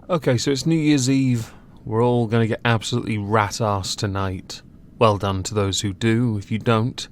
Okay, so it's New Year's Eve. We're all going to get absolutely rat-ass tonight. Well done to those who do. If you don't,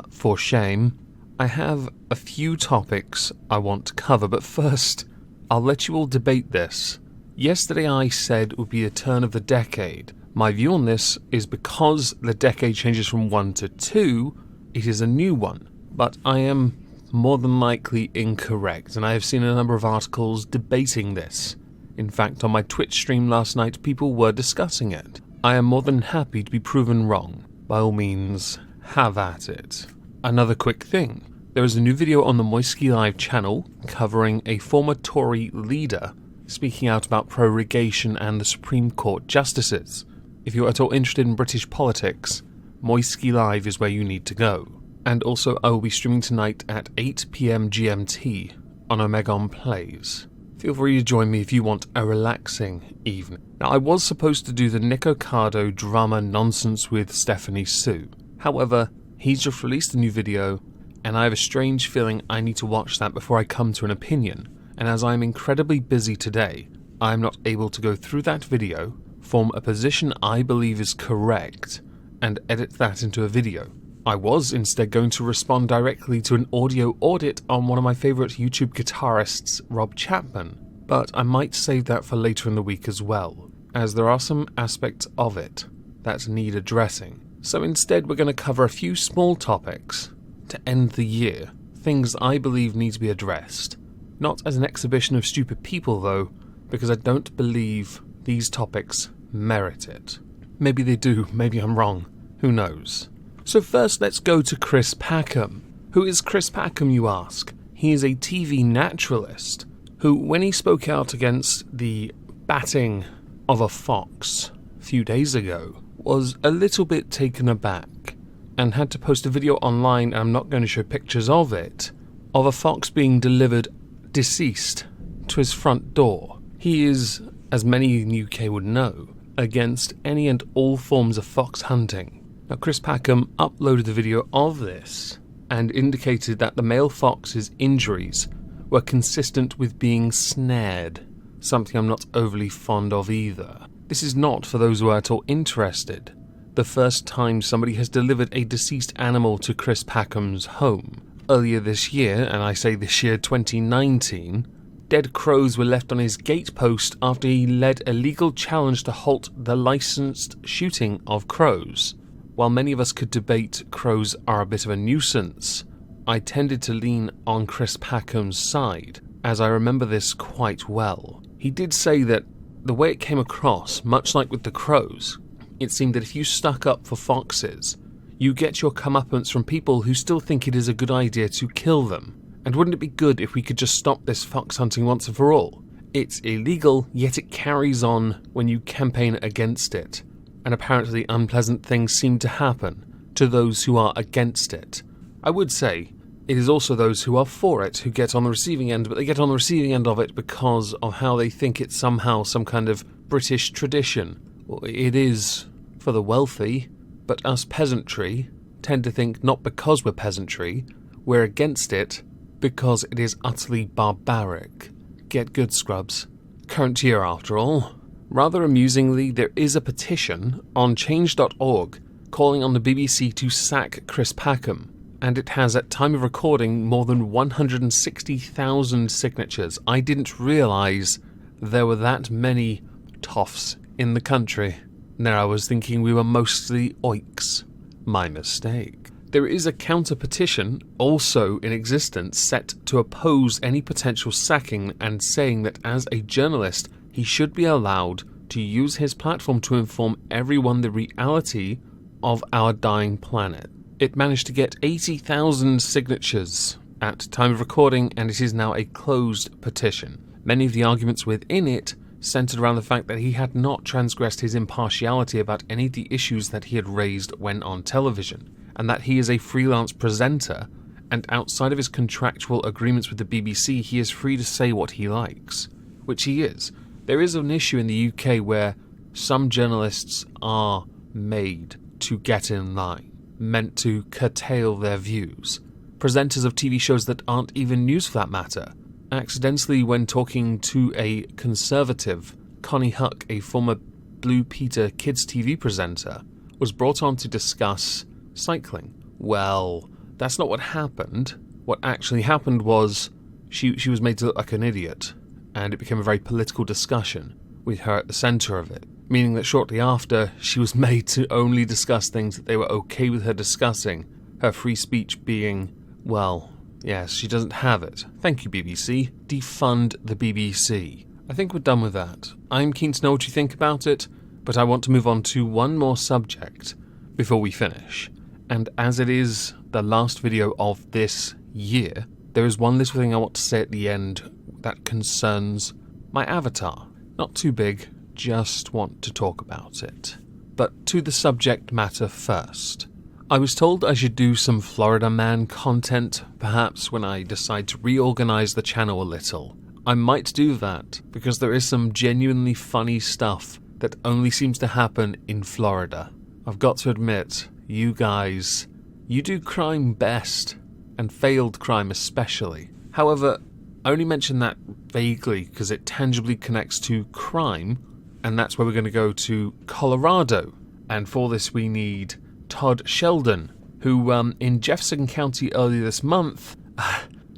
for shame. I have a few topics I want to cover, but first, I'll let you all debate this. Yesterday I said it would be a turn of the decade. My view on this is because the decade changes from 1 to 2, it is a new one. But I am more than likely incorrect, and I have seen a number of articles debating this. In fact, on my Twitch stream last night, people were discussing it. I am more than happy to be proven wrong. By all means, have at it. Another quick thing. There is a new video on the MoistLive channel covering a former Tory leader speaking out about prorogation and the Supreme Court justices. If you are at all interested in British politics, MoistLive is where you need to go. And also, I will be streaming tonight at 8 PM GMT on Omegon Plays. Feel free to join me if you want a relaxing evening. Now, I was supposed to do the Nick Ocado drama nonsense with Stephanie Sue. However, he's just released a new video, and I have a strange feeling I need to watch that before I come to an opinion. And as I'm incredibly busy today, I'm not able to go through that video, form a position I believe is correct, and edit that into a video. I was instead going to respond directly to an audio audit on one of my favourite YouTube guitarists, Rob Chapman, but I might save that for later in the week as well, as there are some aspects of it that need addressing. So instead we're going to cover a few small topics to end the year, things I believe need to be addressed. Not as an exhibition of stupid people though, because I don't believe these topics merit it. Maybe they do, maybe I'm wrong, who knows. So first let's go to Chris Packham. Who is Chris Packham, you ask? He is a TV naturalist who, when he spoke out against the batting of a fox a few days ago, was a little bit taken aback and had to post a video online, and I'm not going to show pictures of it, of a fox being delivered deceased to his front door. He is, as many in the UK would know, against any and all forms of fox hunting. Now, Chris Packham uploaded the video of this and indicated that the male fox's injuries were consistent with being snared, something I'm not overly fond of either. This is not, for those who are at all interested, the first time somebody has delivered a deceased animal to Chris Packham's home. Earlier this year, and I say this year 2019, dead crows were left on his gate post after he led a legal challenge to halt the licensed shooting of crows. While many of us could debate crows are a bit of a nuisance, I tended to lean on Chris Packham's side, as I remember this quite well. He did say that the way it came across, much like with the crows, it seemed that if you stuck up for foxes, you get your comeuppance from people who still think it is a good idea to kill them. And wouldn't it be good if we could just stop this fox hunting once and for all? It's illegal, yet it carries on when you campaign against it. And apparently unpleasant things seem to happen to those who are against it. I would say it is also those who are for it who get on the receiving end, but they get on the receiving end of it because of how they think it's somehow some kind of British tradition. Well, it is for the wealthy, but us peasantry tend to think not because we're peasantry, we're against it because it is utterly barbaric. Get good, scrubs. Current year after all. Rather amusingly, there is a petition on change.org calling on the BBC to sack Chris Packham, and it has, at time of recording, more than 160,000 signatures. I didn't realise there were that many toffs in the country. There I was thinking we were mostly oiks. My mistake. There is a counter-petition also in existence set to oppose any potential sacking and saying that as a journalist, he should be allowed to use his platform to inform everyone the reality of our dying planet. It managed to get 80,000 signatures at time of recording, and it is now a closed petition. Many of the arguments within it centered around the fact that he had not transgressed his impartiality about any of the issues that he had raised when on television, and that he is a freelance presenter, and outside of his contractual agreements with the BBC, he is free to say what he likes, which he is. There is an issue in the UK where some journalists are made to get in line, meant to curtail their views. Presenters of TV shows that aren't even news for that matter, accidentally when talking to a conservative Connie Huck, a former Blue Peter Kids TV presenter, was brought on to discuss cycling. Well, that's not what happened. What actually happened was she was made to look like an idiot, and it became a very political discussion with her at the centre of it, meaning that shortly after, she was made to only discuss things that they were okay with her discussing, her free speech being, well, yes, she doesn't have it. Thank you, BBC. Defund the BBC. I think we're done with that. I'm keen to know what you think about it, but I want to move on to one more subject before we finish. And as it is the last video of this year, there is one little thing I want to say at the end that concerns my avatar. Not too big, just want to talk about it. But to the subject matter first. I was told I should do some Florida Man content, perhaps when I decide to reorganize the channel a little. I might do that, because there is some genuinely funny stuff that only seems to happen in Florida. I've got to admit, you guys, you do crime best, and failed crime especially. However, I only mention that vaguely because it tangibly connects to crime, and that's where we're going to go to Colorado. And for this we need Todd Sheldon, who in Jefferson County earlier this month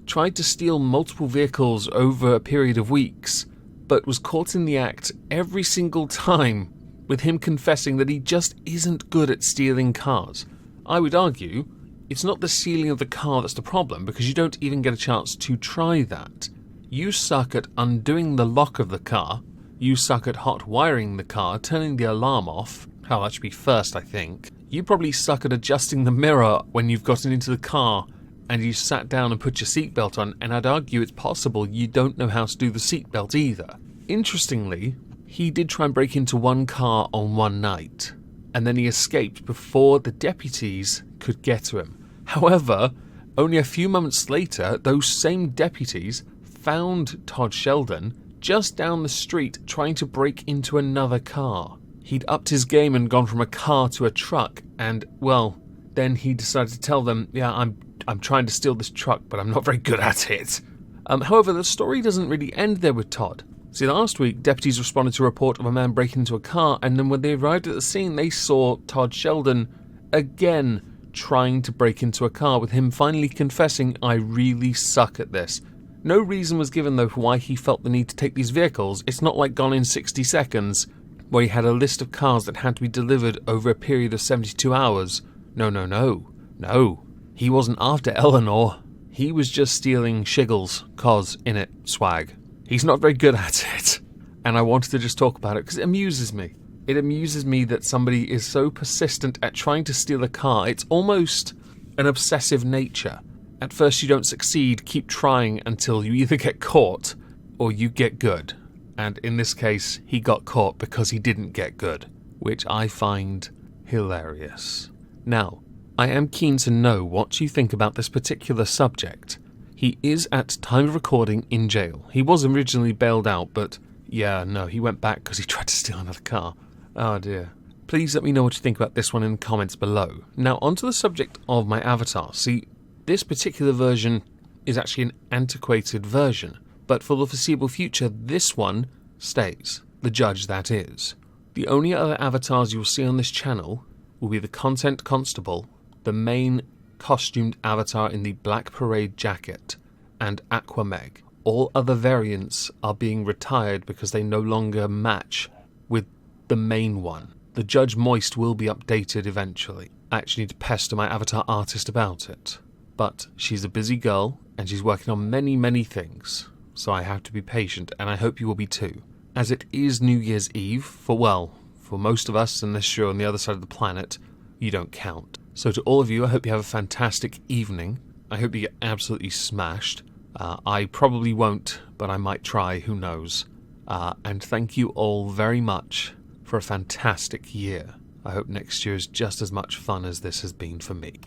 tried to steal multiple vehicles over a period of weeks, but was caught in the act every single time, with him confessing that he just isn't good at stealing cars. I would argue it's not the stealing of the car that's the problem, because you don't even get a chance to try that. You suck at undoing the lock of the car, you suck at hot wiring the car, turning the alarm off. Hell, that should be first, I think. You probably suck at adjusting the mirror when you've gotten into the car and you sat down and put your seatbelt on, and I'd argue it's possible you don't know how to do the seatbelt either. Interestingly, he did try and break into one car on one night, and then he escaped before the deputies could get to him. However, only a few moments later, those same deputies found Todd Sheldon just down the street trying to break into another car. He'd upped his game and gone from a car to a truck, and, well, then he decided to tell them, yeah, I'm trying to steal this truck, but I'm not very good at it. However, the story doesn't really end there with Todd. See, last week, deputies responded to a report of a man breaking into a car, and then when they arrived at the scene, they saw Todd Sheldon again trying to break into a car, with him finally confessing, I really suck at this. No reason was given, though, for why he felt the need to take these vehicles. It's not like Gone in 60 Seconds, where he had a list of cars that had to be delivered over a period of 72 hours. No. He wasn't after Eleanor. He was just stealing shiggles, cos, in it, swag. He's not very good at it. And I wanted to just talk about it because it amuses me. It amuses me that somebody is so persistent at trying to steal a car. It's almost an obsessive nature. At first you don't succeed, keep trying until you either get caught or you get good. And in this case, he got caught because he didn't get good, which I find hilarious. Now, I am keen to know what you think about this particular subject. He is, at time of recording, in jail. He was originally bailed out, but yeah, no, he went back because he tried to steal another car. Oh dear. Please let me know what you think about this one in the comments below. Now, onto the subject of my avatar. See, this particular version is actually an antiquated version, but for the foreseeable future, this one stays. The judge, that is. The only other avatars you will see on this channel will be the Content Constable, the main costumed avatar in the Black Parade jacket, and Aquameg. All other variants are being retired because they no longer match with the main one. The Judge Moist will be updated eventually. I actually need to pester my avatar artist about it. But she's a busy girl, and she's working on many things, so I have to be patient, and I hope you will be too. As it is New Year's Eve, for most of us, unless you're on the other side of the planet, you don't count. So to all of you, I hope you have a fantastic evening. I hope you get absolutely smashed. I probably won't, but I might try, who knows. And thank you all very much for a fantastic year. I hope next year is just as much fun as this has been for me.